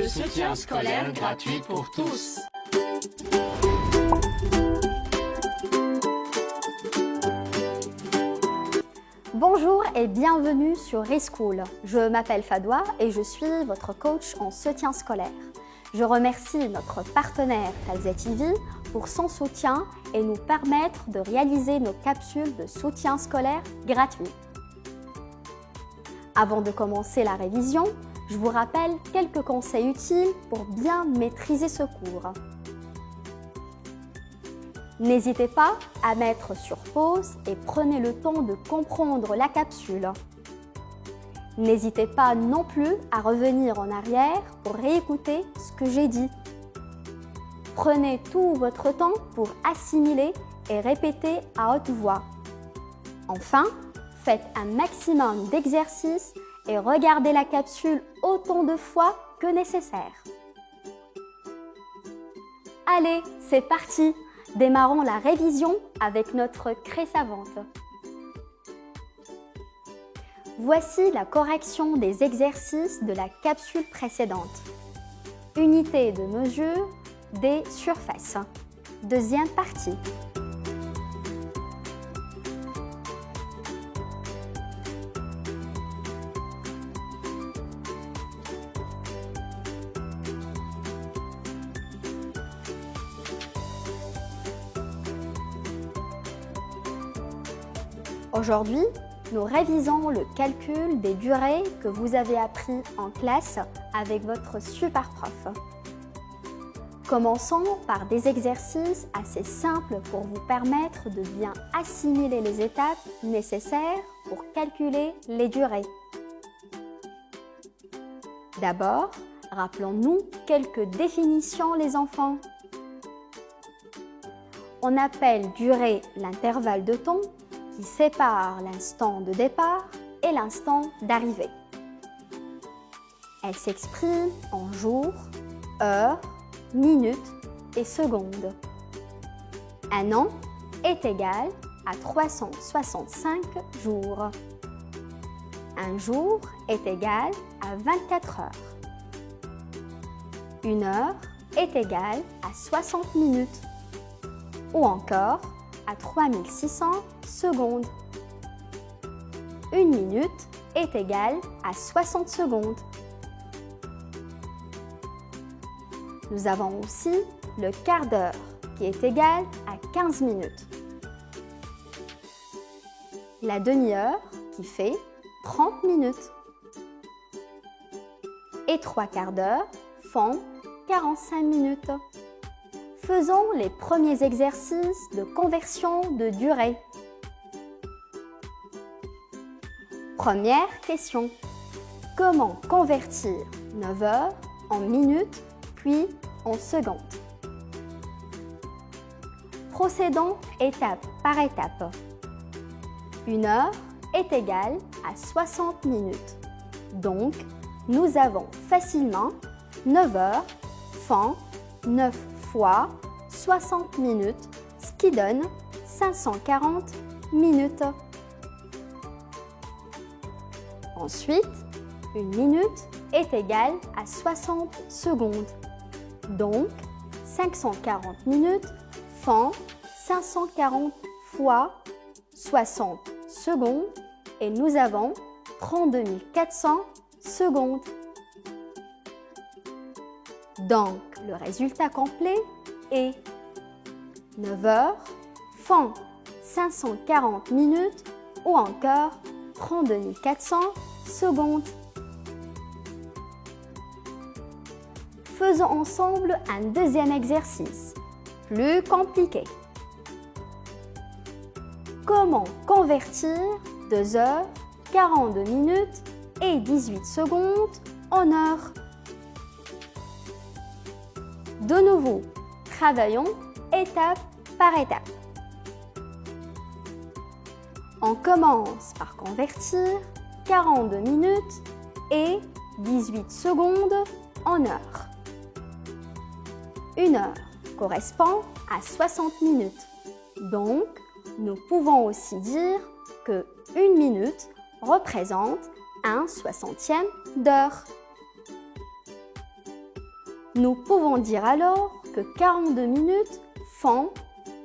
de soutien scolaire gratuit pour tous. Bonjour et bienvenue sur Reschool. Je m'appelle Fadwa et je suis votre coach en soutien scolaire. Je remercie notre partenaire Talzet TV pour son soutien et nous permettre de réaliser nos capsules de soutien scolaire gratuits. Avant de commencer la révision, je vous rappelle quelques conseils utiles pour bien maîtriser ce cours. N'hésitez pas à mettre sur pause et prenez le temps de comprendre la capsule. N'hésitez pas non plus à revenir en arrière pour réécouter ce que j'ai dit. Prenez tout votre temps pour assimiler et répéter à haute voix. Enfin, faites un maximum d'exercices et regardez la capsule autant de fois que nécessaire. Allez, c'est parti! Démarrons la révision avec notre craie savante. Voici la correction des exercices de la capsule précédente. Unité de mesure des surfaces. Deuxième partie. Aujourd'hui, nous révisons le calcul des durées que vous avez appris en classe avec votre super prof. Commençons par des exercices assez simples pour vous permettre de bien assimiler les étapes nécessaires pour calculer les durées. D'abord, rappelons-nous quelques définitions les enfants. On appelle durée l'intervalle de temps qui sépare l'instant de départ et l'instant d'arrivée. Elle s'exprime en jours, heures, minutes et secondes. Un an est égal à 365 jours. Un jour est égal à 24 heures. Une heure est égale à 60 minutes. Ou encore à 3600 secondes. Une minute est égale à 60 secondes. Nous avons aussi le quart d'heure qui est égal à 15 minutes. La demi-heure qui fait 30 minutes. Et 3/4 d'heure font 45 minutes. Faisons les premiers exercices de conversion de durée. Première question. Comment convertir 9 heures en minutes puis en secondes? Procédons étape par étape. Une heure est égale à 60 minutes. Donc, nous avons facilement 9 heures font 9 fois 60 minutes, ce qui donne 540 minutes. Ensuite, une minute est égale à 60 secondes. Donc, 540 minutes font 540 fois 60 secondes et nous avons 32 400 secondes. Donc, le résultat complet est 9 heures font 540 minutes ou encore 32 400 secondes. Faisons ensemble un deuxième exercice, plus compliqué. Comment convertir 2 heures, 42 minutes et 18 secondes en heures? De nouveau, travaillons étape par étape. On commence par convertir 42 minutes et 18 secondes en heures. Une heure correspond à 60 minutes. Donc, nous pouvons aussi dire que 1 minute représente 1/60e d'heure. Nous pouvons dire alors que 42 minutes font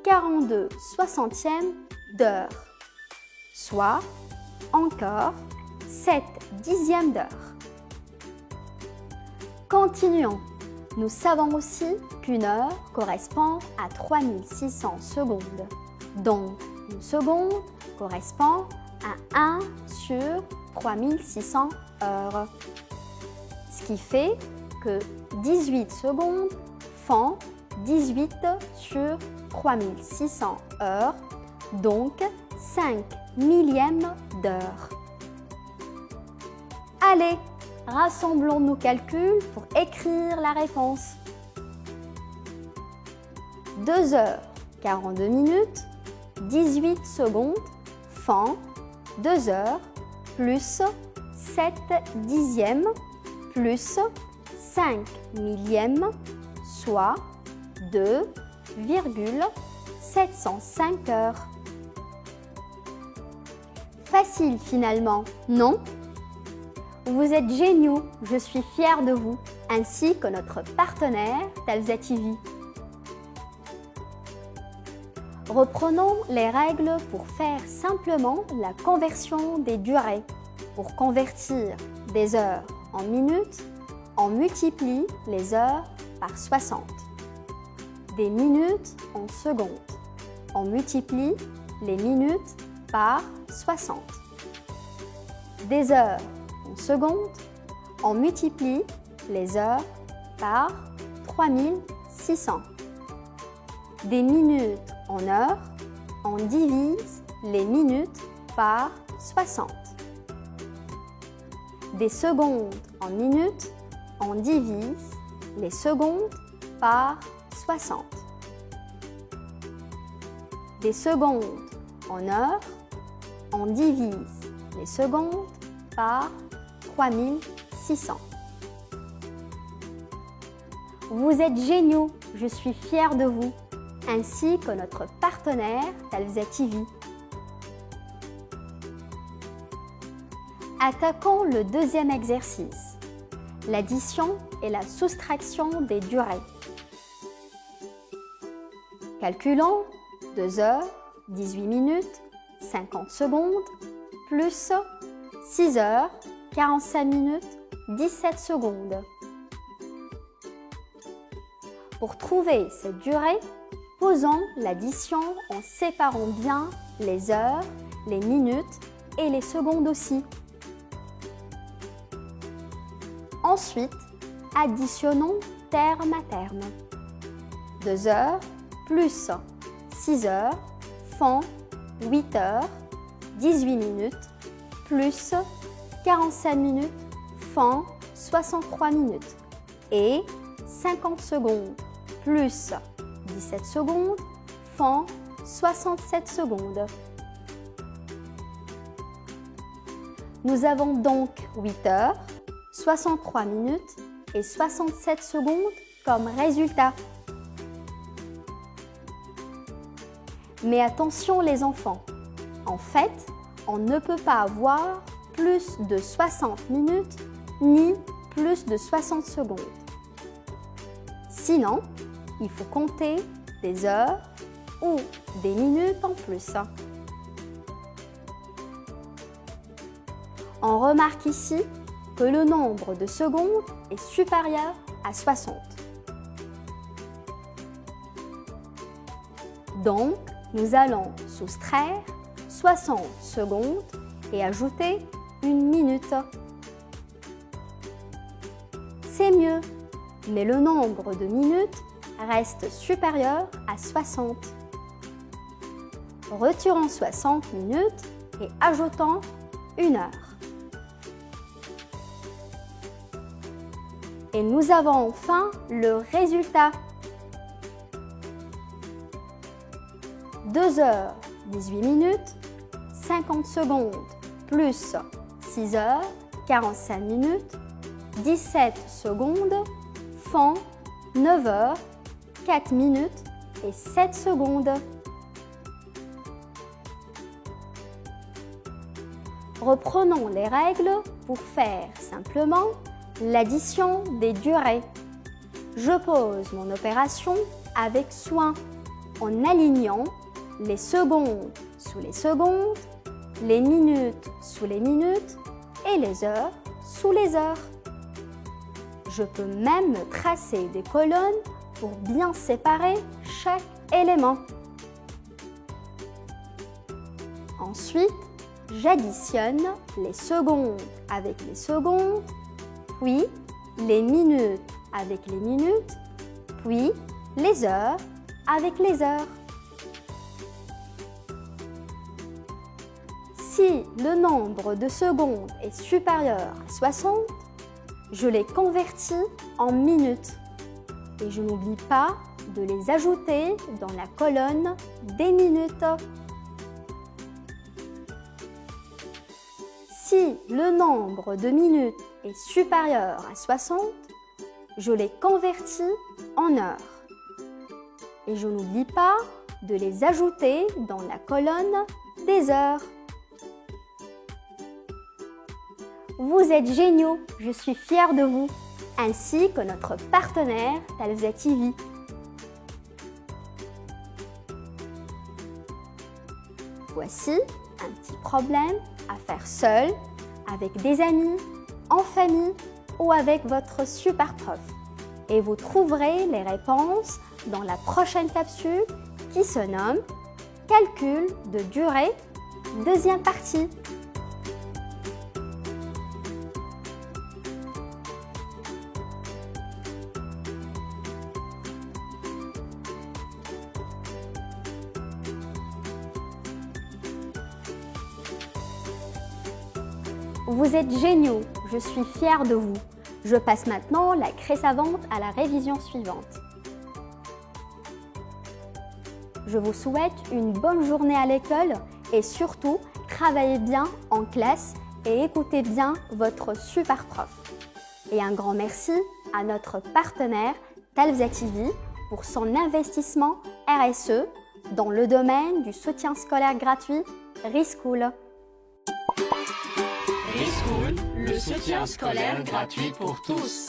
42 soixantièmes d'heure, soit encore 7 dixièmes d'heure. Continuons. Nous savons aussi qu'une heure correspond à 3600 secondes. Donc, une seconde correspond à 1 sur 3600 heures. Ce qui fait que 18 secondes font 18 sur 3600 heures, donc 5 millièmes d'heure. Allez, rassemblons nos calculs pour écrire la réponse. 2 heures 42 minutes, 18 secondes font 2 heures plus 7 dixièmes plus 5 millièmes, soit 2,705 heures. Facile finalement, non? Vous êtes géniaux, je suis fière de vous, ainsi que notre partenaire Talza TV. Reprenons les règles pour faire simplement la conversion des durées. Pour convertir des heures en minutes, on multiplie les heures par 60. Des minutes en secondes. On multiplie les minutes par 60. Des heures en secondes, on multiplie les heures par 3600. Des minutes en heures, on divise les minutes par 60. Des secondes en minutes, on divise les secondes par 60. Des secondes en heures, on divise les secondes par 3600. Vous êtes géniaux, je suis fière de vous, ainsi que notre partenaire Talza TV. Attaquons le deuxième exercice, l'addition et la soustraction des durées. Calculons 2 heures, 18 minutes, 50 secondes, plus 6 heures, 45 minutes, 17 secondes. Pour trouver cette durée, posons l'addition en séparant bien les heures, les minutes et les secondes aussi. Ensuite, additionnons terme à terme. 2 heures plus 6 heures font 8 heures, 18 minutes, plus 45 minutes font 63 minutes et 50 secondes plus 17 secondes font 67 secondes. Nous avons donc 8 heures, 63 minutes et 67 secondes comme résultat. Mais attention les enfants, en fait, on ne peut pas avoir plus de 60 minutes ni plus de 60 secondes. Sinon, il faut compter des heures ou des minutes en plus. On remarque ici que le nombre de secondes est supérieur à 60. Donc, nous allons soustraire 60 secondes et ajouter une minute. C'est mieux, mais le nombre de minutes reste supérieur à 60. Retirons 60 minutes et ajoutons une heure. Et nous avons enfin le résultat. 2 heures 18 minutes, 50 secondes plus 6 heures 45 minutes, 17 secondes font 9 heures 4 minutes et 7 secondes. Reprenons les règles pour faire simplement l'addition des durées. Je pose mon opération avec soin en alignant les secondes sous les secondes, les minutes sous les minutes et les heures sous les heures. Je peux même tracer des colonnes pour bien séparer chaque élément. Ensuite, j'additionne les secondes avec les secondes, puis les minutes avec les minutes, puis les heures avec les heures. Si le nombre de secondes est supérieur à 60, je les convertis en minutes et je n'oublie pas de les ajouter dans la colonne des minutes. Si le nombre de minutes est supérieur à 60, je les convertis en heures. Et je n'oublie pas de les ajouter dans la colonne des heures. Vous êtes géniaux, je suis fière de vous, ainsi que notre partenaire Talvia TV. Voici un petit problème à faire seul, avec des amis, en famille ou avec votre super prof. Et vous trouverez les réponses dans la prochaine capsule qui se nomme « Calcul de durée », deuxième partie. Vous êtes géniaux, je suis fière de vous. Je passe maintenant la craie savante à la révision suivante. Je vous souhaite une bonne journée à l'école et surtout, travaillez bien en classe et écoutez bien votre super prof. Et un grand merci à notre partenaire Talvia TV pour son investissement RSE dans le domaine du soutien scolaire gratuit ReSchool. ReSchool, le soutien scolaire gratuit pour tous.